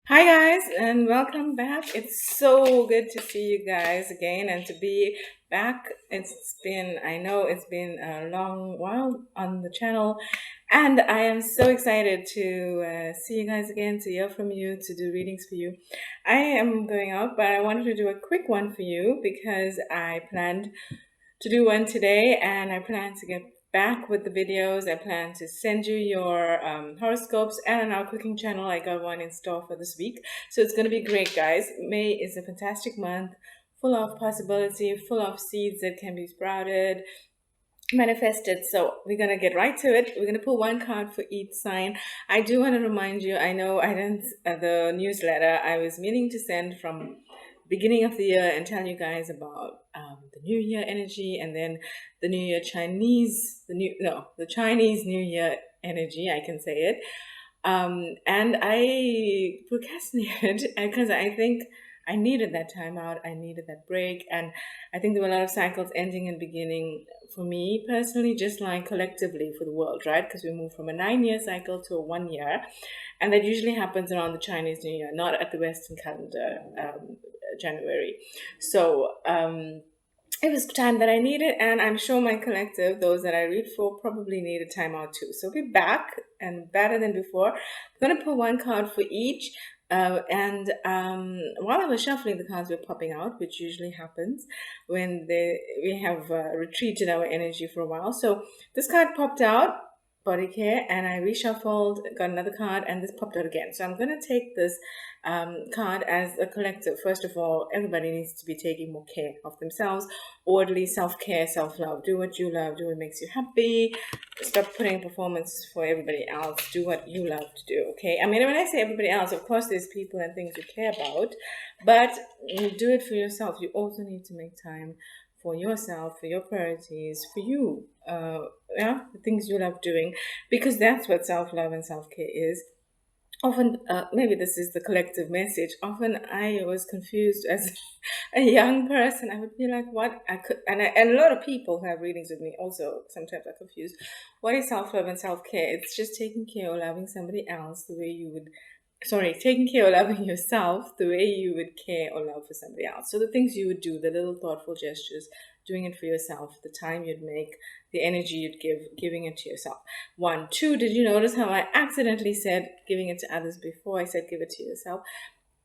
Hi guys, and welcome back. It's so good to see you guys again and to be back. I know it's been a long while on the channel, and I am so excited to see you guys again, to hear from you, to do readings for you. I am going out, but I wanted to do a quick one for you because I planned to do one today, and I plan to get back with the videos. I plan to send you your horoscopes, and on our cooking channel I got one in store for this week, so it's going to be great, guys. May is a fantastic month, full of possibility, full of seeds that can be sprouted, manifested. So we're going to get right to it. We're going to pull one card for each sign. I do want to remind you, I know I didn't the newsletter I was meaning to send from beginning of the year and tell you guys about the new year energy, and then the new year Chinese the new no the Chinese new year energy, I can say it. And I procrastinated because I think I needed that time out, I needed that break, and I think there were a lot of cycles ending and beginning for me personally, just like collectively for the world, right? Because we move from a 9 year cycle to a 1 year, and that usually happens around the Chinese New Year, not at the Western calendar, January. So it was time that I needed, and I'm sure my collective, those that I read for, probably needed time out too. So we're back and better than before. I'm gonna pull one card for each. And while I was shuffling, the cards were popping out, which usually happens when we have retreated our energy for a while. So this card popped out, body care, and I reshuffled, got another card, and this popped out again. So I'm going to take this card as a collective. First of all, everybody needs to be taking more care of themselves, orderly self-care, self-love. Do what you love, do what makes you happy. Stop putting performance for everybody else. Do what you love to do, okay? I mean, when I say everybody else, of course there's people and things you care about, but you do it for yourself. You also need to make time for yourself, for your priorities, for you, yeah, the things you love doing, because that's what self-love and self-care is. Often, maybe this is the collective message. Often I was confused as a young person. I would be like, what I could, and a lot of people who have readings with me also sometimes are confused. What is self-love and self-care? It's just taking care or loving somebody else the way you would, sorry, taking care or loving yourself the way you would care or love for somebody else. So the things you would do, the little thoughtful gestures, doing it for yourself, the time you'd make, the energy you'd give, giving it to yourself. One. Two, did you notice how I accidentally said giving it to others before I said give it to yourself?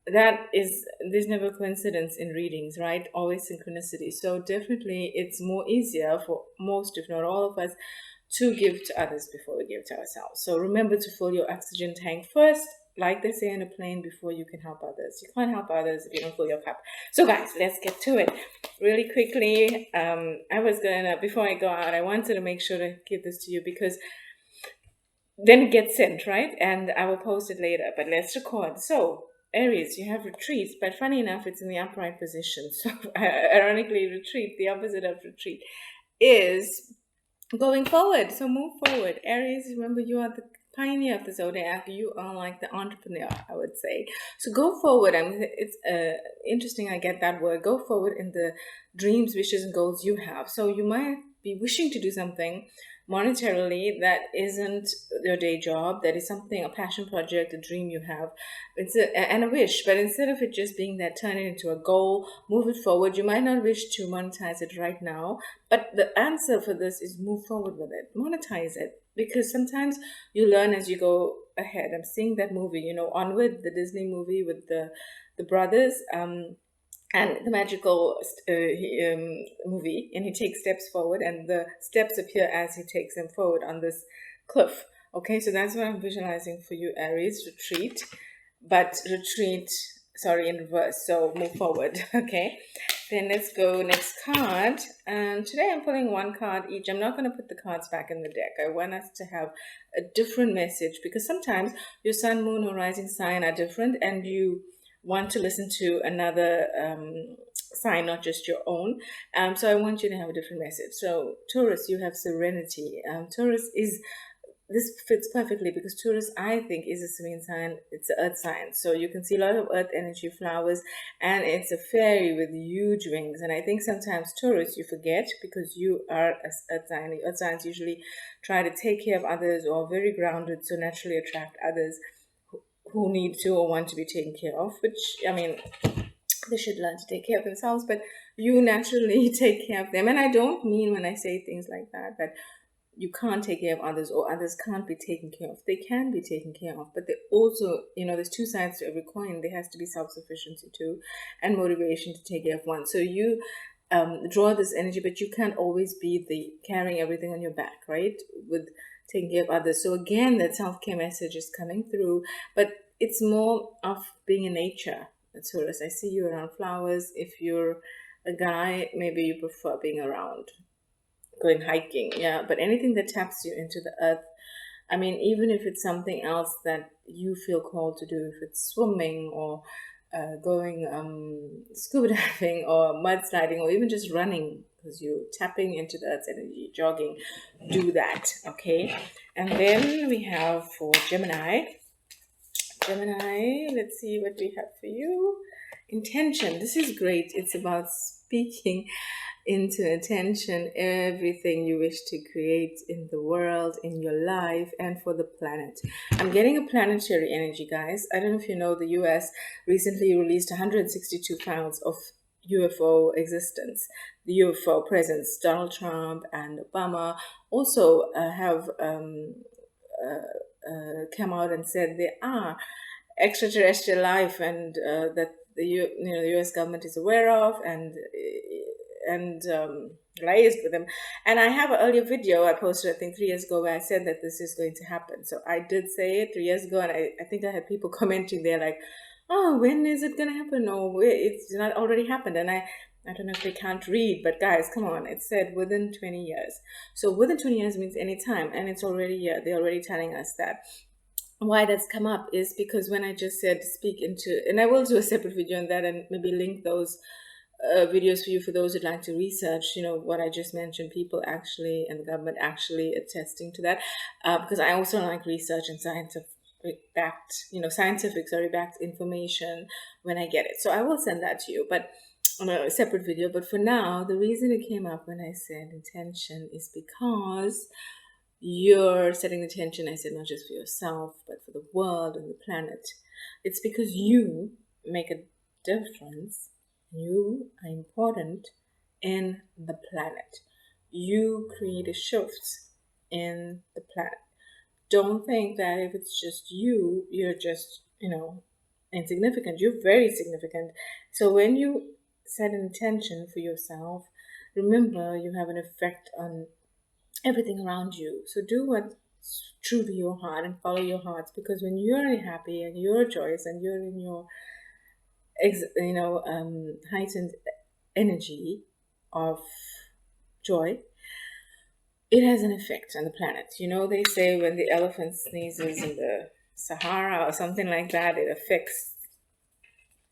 There's never coincidence in readings, right? Always synchronicity. So definitely it's more easier for most, if not all of us, to give to others before we give to ourselves. So remember to fill your oxygen tank first, like they say in a plane, before you can help others. You can't help others if you don't fill your cup. So guys, let's get to it really quickly. I was gonna, before I go out, I wanted to make sure to give this to you because then it gets sent, right? And I will post it later, but let's record. So Aries, you have retreat, but funny enough, it's in the upright position. So ironically, retreat, the opposite of retreat, is going forward. So move forward. Aries, remember, you are the pioneer of the zodiac. You are like the entrepreneur, I would say. So go forward. I mean, it's interesting, I get that word. Go forward in the dreams, wishes, and goals you have. So you might be wishing to do something monetarily that isn't your day job, that is something, a passion project, a dream you have. And a wish, but instead of it just being that, turn it into a goal, move it forward. You might not wish to monetize it right now, but the answer for this is move forward with it, monetize it, because sometimes you learn as you go ahead. I'm seeing that movie, Onward, the Disney movie with the brothers. And the magical movie, and he takes steps forward, and the steps appear as he takes them forward on this cliff. Okay, so that's what I'm visualizing for you, Aries. Retreat, but retreat, sorry, in reverse. So move forward. Okay, then let's go next card. And today I'm pulling one card each. I'm not going to put the cards back in the deck. I want us to have a different message, because sometimes your sun, moon, or rising sign are different, and you want to listen to another sign, not just your own. So I want you to have a different message. So Taurus, you have serenity. Taurus is, this fits perfectly because Taurus, I think, is a serene sign. It's an earth sign. So you can see a lot of earth energy, flowers, and it's a fairy with huge wings. And I think sometimes Taurus, you forget because you are an earth sign. The earth signs usually try to take care of others or are very grounded, so naturally attract others who need to or want to be taken care of, which, I mean, they should learn to take care of themselves, but you naturally take care of them. And I don't mean when I say things like that that you can't take care of others or others can't be taken care of. They can be taken care of, but they also, there's two sides to every coin. There has to be self-sufficiency too, and motivation to take care of one. So you draw this energy, but you can't always be the carrying everything on your back, right? With taking care of others. So again, that self-care message is coming through, but it's more of being in nature. Taurus, I see you around flowers. If you're a guy, maybe you prefer being around going hiking, yeah, but anything that taps you into the earth. I mean, even if it's something else that you feel called to do, if it's swimming or going scuba diving or mudsliding or even just running, because you're tapping into the earth's energy, jogging, do that, okay? And then we have for Gemini, let's see what we have for you. Intention. This is great. It's about speaking into attention everything you wish to create in the world, in your life, and for the planet. I'm getting a planetary energy, guys. I don't know if you know, the US recently released 162 files of UFO existence, the UFO presence. Donald Trump and Obama also have come out and said there are extraterrestrial life, and that the U.S. government is aware of and liaised with them. And I have an earlier video I posted, I think 3 years ago, where I said that this is going to happen. So I did say it 3 years ago, and I think I had people commenting there like, oh, when is it going to happen? Or it's not already happened. And I don't know if they can't read, but guys, come on. It said within 20 years. So within 20 years means any time, and it's already here. They're already telling us that. Why that's come up is because when I just said speak into, and I will do a separate video on that and maybe link those videos for you for those who'd like to research, what I just mentioned, people actually and the government actually attesting to that, because I also like research and scientific backed information when I get it. So I will send that to you, but on a separate video. But for now, the reason it came up when I said intention is because you're setting the intention, I said, not just for yourself, but for the world and the planet. It's because you make a difference. You are important in the planet. You create a shift in the planet. Don't think that if it's just you, you're just, insignificant. You're very significant. So when you set an intention for yourself, remember you have an effect on everything around you. So do what's true to your heart and follow your hearts, because when you're happy and you're joyous and you're in your heightened energy of joy, it has an effect on the planet. They say when the elephant sneezes in the Sahara or something like that, it affects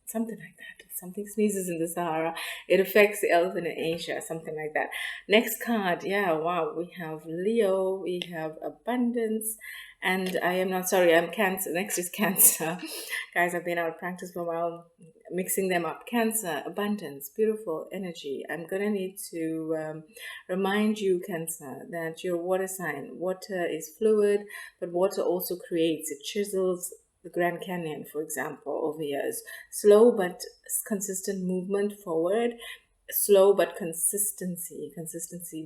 something like that. If something sneezes in the Sahara, it affects the elephant in Asia, something like that. Next card, yeah, wow, we have Leo, we have abundance, and I am not sorry, I'm Cancer. Next is Cancer. Guys, I've been out of practice for a while, mixing them up. Cancer, abundance, beautiful energy. I'm gonna need to remind you, Cancer, that your water sign. Water is fluid, but water also creates, it chisels the Grand Canyon, for example, over years. Slow but consistent movement forward. Slow but consistency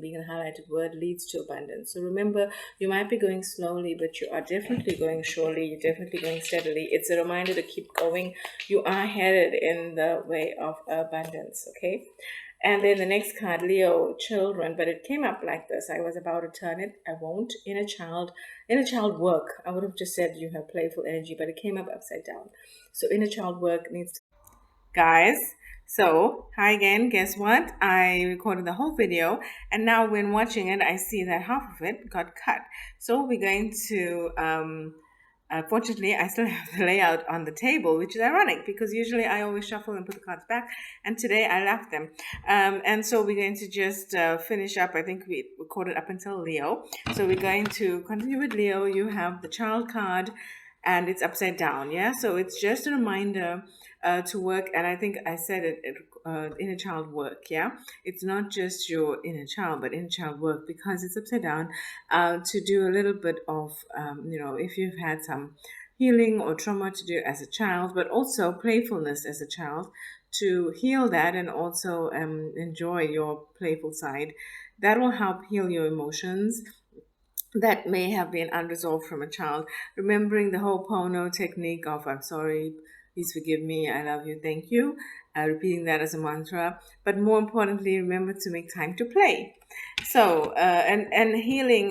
being a highlighted word, leads to abundance. So remember, you might be going slowly, but you are definitely going surely. You're definitely going steadily. It's a reminder to keep going. You are headed in the way of abundance, okay? And then the next card, Leo, children, but it came up like this. I was about to turn it. I won't. Inner child work. I would have just said you have playful energy, but it came up upside down. So inner child work needs to... Guys, so hi again. Guess what? I recorded the whole video, and now when watching it, I see that half of it got cut. So we're going to... Fortunately, I still have the layout on the table, which is ironic because usually I always shuffle and put the cards back, and today I left them. And so we're going to just finish up. I think we recorded up until Leo. So we're going to continue with Leo. You have the child card, and it's upside down, yeah? So it's just a reminder to work, and I think I said it, inner child work, yeah? It's not just your inner child, but inner child work, because it's upside down, to do a little bit of, if you've had some, healing or trauma to do as a child, but also playfulness as a child, to heal that and also enjoy your playful side. That will help heal your emotions that may have been unresolved from a child. Remembering the Ho'oponopono technique of "I'm sorry, please forgive me, I love you, thank you," repeating that as a mantra. But more importantly, remember to make time to play. So and healing,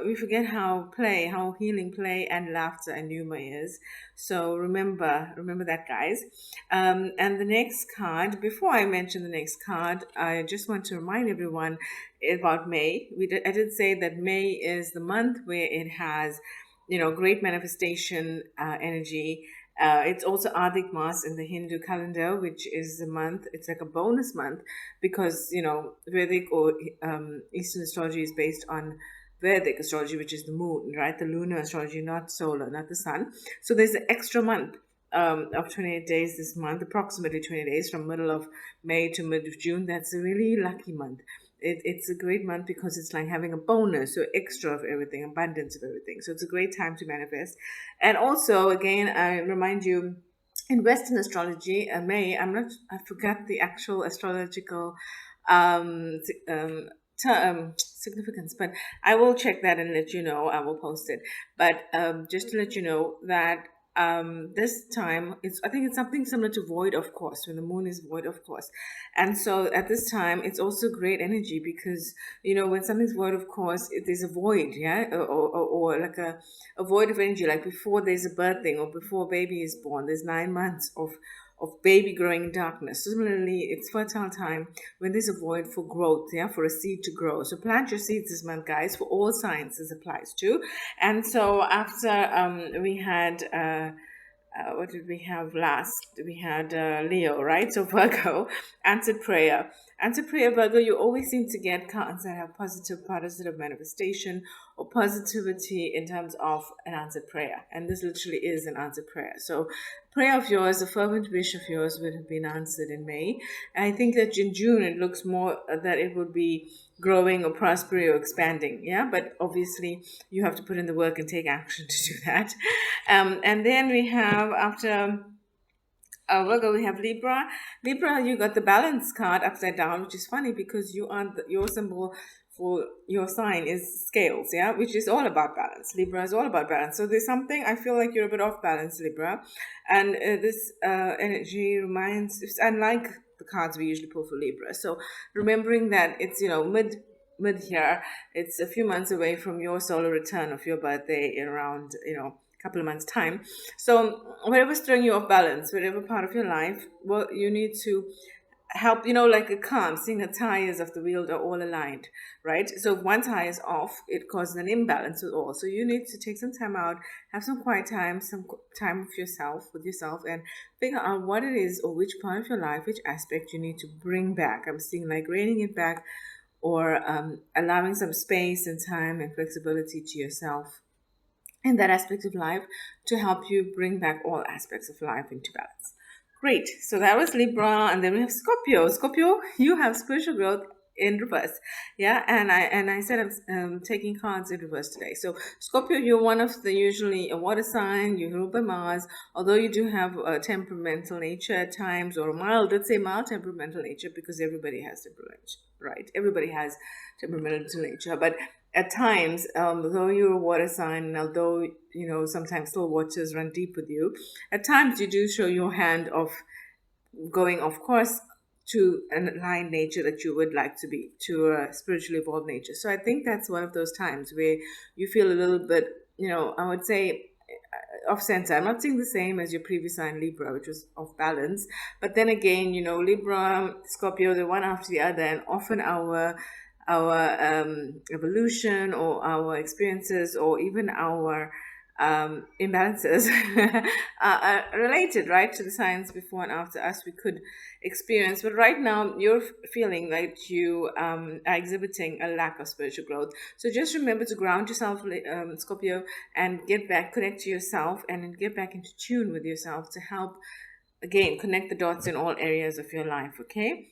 we forget how healing play and laughter and humor is. So remember that, guys. And the next card, before I mention the next card, I just want to remind everyone about May. I did say that May is the month where it has, great manifestation energy. It's also Adhik Maas in the Hindu calendar, which is a month. It's like a bonus month because Vedic or Eastern astrology is based on Vedic astrology, which is the moon, right? The lunar astrology, not solar, not the sun. So there's an extra month of 28 days this month, approximately 20 days from middle of May to mid of June. That's a really lucky month. It's a great month because it's like having a bonus, so extra of everything, abundance of everything. So it's a great time to manifest. And also, again, I remind you, in Western astrology, I forgot the actual astrological um, significance, but I will check that and let you know. I will post it. But just to let you know that this time, I think it's something similar to void of course, when the moon is void of course. And so at this time, it's also great energy because, when something's void of course, there's a void, yeah, or like a void of energy, like before there's a birthing or before a baby is born, there's 9 months of baby growing in darkness. Similarly, it's fertile time when there's a void for growth, yeah, for a seed to grow. So plant your seeds this month, guys, for all signs this applies to. And so after we had what did we have last? We had Leo, right? So Virgo, answered prayer. Answered prayer, Virgo, you always seem to get cards that have positive manifestation or positivity in terms of an answered prayer. And this literally is an answered prayer. So prayer of yours, a fervent wish of yours would have been answered in May. I think that in June it looks more that it would be growing or prospering or expanding. Yeah, but obviously you have to put in the work and take action to do that. And then we have after Virgo, we have Libra. Libra, you got the balance card upside down, which is funny because your symbol for your sign is scales, yeah, which is all about balance. Libra is all about balance. So there's something I feel like you're a bit off balance, Libra, and this energy reminds. It's unlike the cards we usually pull for Libra. So remembering that it's mid here, it's a few months away from your solar return of your birthday in around couple of months time. So whatever's throwing you off balance, whatever part of your life, well, you need to help, like a car, seeing the tires of the wheel are all aligned, right? So if one tire is off, it causes an imbalance with all. So you need to take some time out, have some quiet time, some time with yourself, and figure out what it is or which part of your life, which aspect you need to bring back. I'm seeing like reining it back, or allowing some space and time and flexibility to yourself in that aspect of life to help you bring back all aspects of life into balance. Great. So that was Libra, and then we have Scorpio. Scorpio, you have spiritual growth in reverse. Yeah, and I said I'm taking cards in reverse today. So Scorpio, you're one of the usually a water sign. You're ruled by Mars, although you do have a temperamental nature at times, or a mild, let's say mild temperamental nature, because everybody has temperament, right? Everybody has temperamental nature, but at times, though you're a water sign, and although sometimes still waters run deep with you, at times you do show your hand of going, of course, to an aligned nature that you would like to be, to a spiritually evolved nature. So I think that's one of those times where you feel a little bit, I would say, off center. I'm not saying the same as your previous sign Libra, which was off balance, but then again, Libra, Scorpio, they're one after the other, and often our evolution or our experiences or even our imbalances are related, right, to the signs before and after us we could experience. But right now you're feeling like you are exhibiting a lack of spiritual growth. So just remember to ground yourself, Scorpio, and connect to yourself and get back into tune with yourself to help, again, connect the dots in all areas of your life, okay?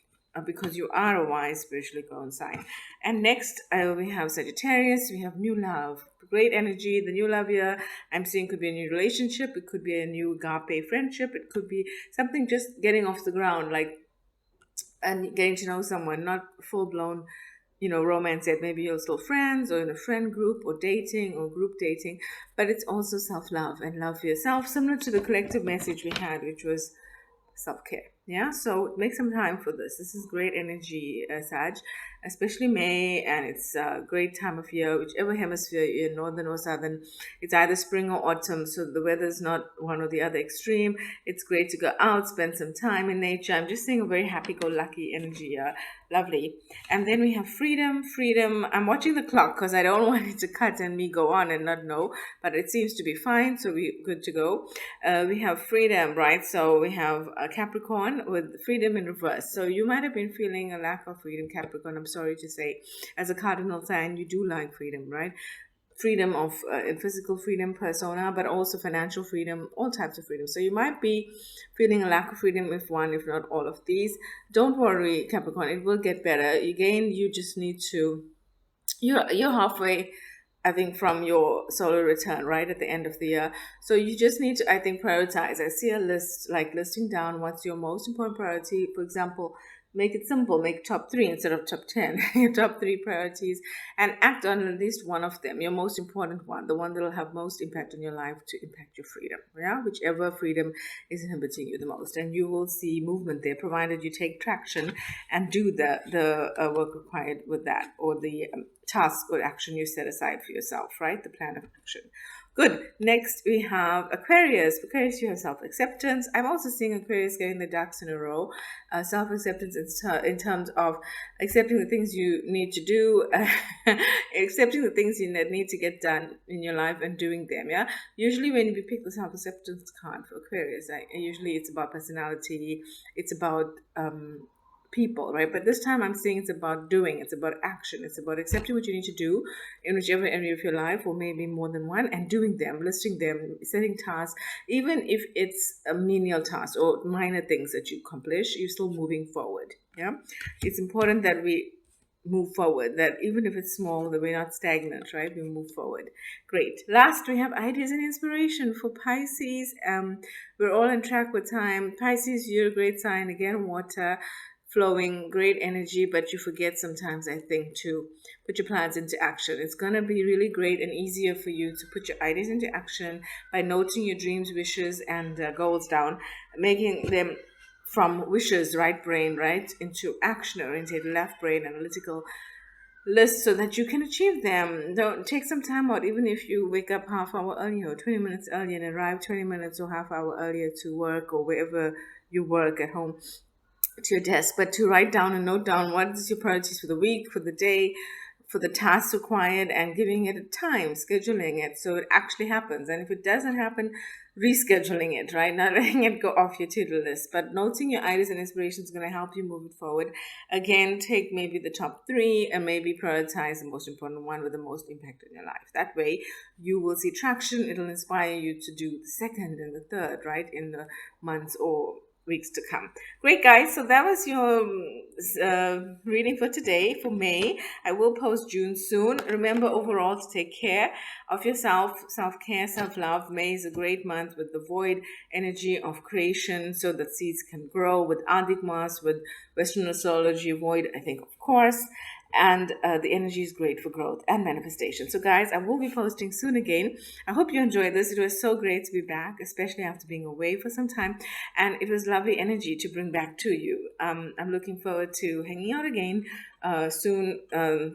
because you are a wise, spiritually grown sign. And next, we have Sagittarius. We have new love, great energy. The new love here, I'm seeing, could be a new relationship. It could be a new agape friendship. It could be something just getting off the ground, like, and getting to know someone, not full blown, romance yet. Maybe you're still friends or in a friend group or dating or group dating, but it's also self love and love for yourself, similar to the collective message we had, which was self-care. Yeah, so make some time for this. This is great energy, Sag, especially May, and it's a great time of year, whichever hemisphere you're in, northern or southern. It's either spring or autumn, so the weather's not one or the other extreme. It's great to go out, spend some time in nature. I'm just seeing a very happy-go-lucky energy here. Lovely. And then we have freedom. I'm watching the clock because I don't want it to cut and me go on and not know, but it seems to be fine, so we're good to go. We have freedom, right? So we have a Capricorn with freedom in reverse. So you might have been feeling a lack of freedom, Capricorn. I'm sorry to say, as a cardinal sign, you do like freedom, right? Freedom of physical freedom, persona, but also financial freedom, all types of freedom. So you might be feeling a lack of freedom if one, if not all of these. Don't worry, Capricorn, it will get better. Again, you just need to, you're halfway, I think, from your solar return, right, at the end of the year. So you just need to, I think, prioritize. I see a list, like listing down what's your most important priority. For example, make it simple, make top 3 instead of top 10, your top 3 priorities, and act on at least one of them, your most important one, the one that will have most impact on your life to impact your freedom, yeah, whichever freedom is inhibiting you the most. And you will see movement there, provided you take traction and do the work required with that, or the task or action you set aside for yourself, right, the plan of action. Good. Next, we have Aquarius. Aquarius, you have self-acceptance. I'm also seeing Aquarius getting the ducks in a row. Self-acceptance in terms of accepting the things you need to do, accepting the things you need to get done in your life and doing them, yeah? Usually when we pick the self-acceptance card for Aquarius, usually it's about personality, it's about people, right? But this time I'm saying it's about doing, it's about action, it's about accepting what you need to do in whichever area of your life, or maybe more than one, and doing them, listing them, setting tasks. Even if it's a menial task or minor things that you accomplish, you're still moving forward. Yeah, it's important that we move forward, that even if it's small, that we're not stagnant, right? We move forward. Great. Last, we have ideas and inspiration for Pisces. We're all on track with time. Pisces, you're a great sign, again, water, flowing, great energy, but you forget sometimes, I think, to put your plans into action. It's going to be really great and easier for you to put your ideas into action by noting your dreams, wishes, and goals down, making them from wishes, right brain, right, into action-oriented left brain, analytical list, so that you can achieve them. Don't take some time out, even if you wake up half hour earlier or 20 minutes earlier and arrive 20 minutes or half hour earlier to work or wherever you work at home, to your desk, but to write down and note down what is your priorities for the week, for the day, for the tasks required, and giving it a time, scheduling it so it actually happens. And if it doesn't happen, rescheduling it, right? Not letting it go off your to-do list, but noting your ideas and inspirations is going to help you move it forward. Again, take maybe the top 3 and maybe prioritize the most important one with the most impact in your life. That way you will see traction. It'll inspire you to do the second and the third, right, in the months or weeks to come. Great, guys. So that was your reading for today for May. I will post June soon. Remember, overall, to take care of yourself, self-care, self-love. May is a great month with the void energy of creation, so that seeds can grow, with Adhik Maas, with Western astrology, void, I think, of course. And the energy is great for growth and manifestation. So guys, I will be posting soon again. I hope you enjoyed this. It was so great to be back, especially after being away for some time, and it was lovely energy to bring back to you. I'm looking forward to hanging out again soon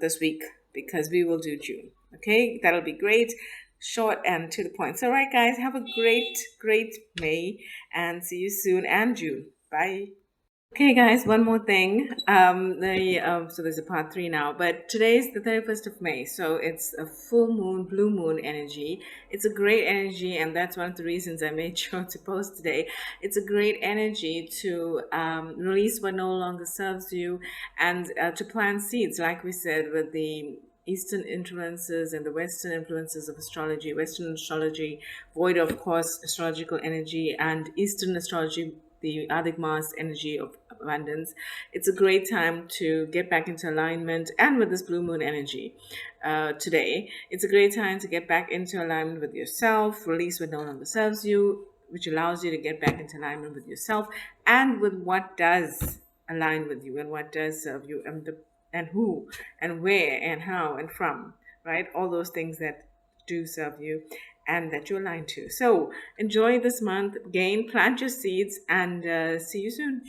this week, because we will do June. Okay, that'll be great, short and to the point. So all right, guys, have a great May, and see you soon, and June. Bye. Okay, guys, one more thing. So there's a part 3 now, but today is the 31st of May, so it's a full moon, blue moon energy. It's a great energy, and that's one of the reasons I made sure to post today. It's a great energy to release what no longer serves you, and to plant seeds, like we said, with the Eastern influences and the Western influences of astrology. Western astrology, void of course, astrological energy, and Eastern astrology, the Adhik Maas energy of abundance. It's a great time to get back into alignment. And with this blue moon energy today, it's a great time to get back into alignment with yourself, release what no longer serves you, which allows you to get back into alignment with yourself and with what does align with you and what does serve you, and who and where and how and from, right? All those things that do serve you and that you align to. So enjoy this month, gain, plant your seeds, and see you soon.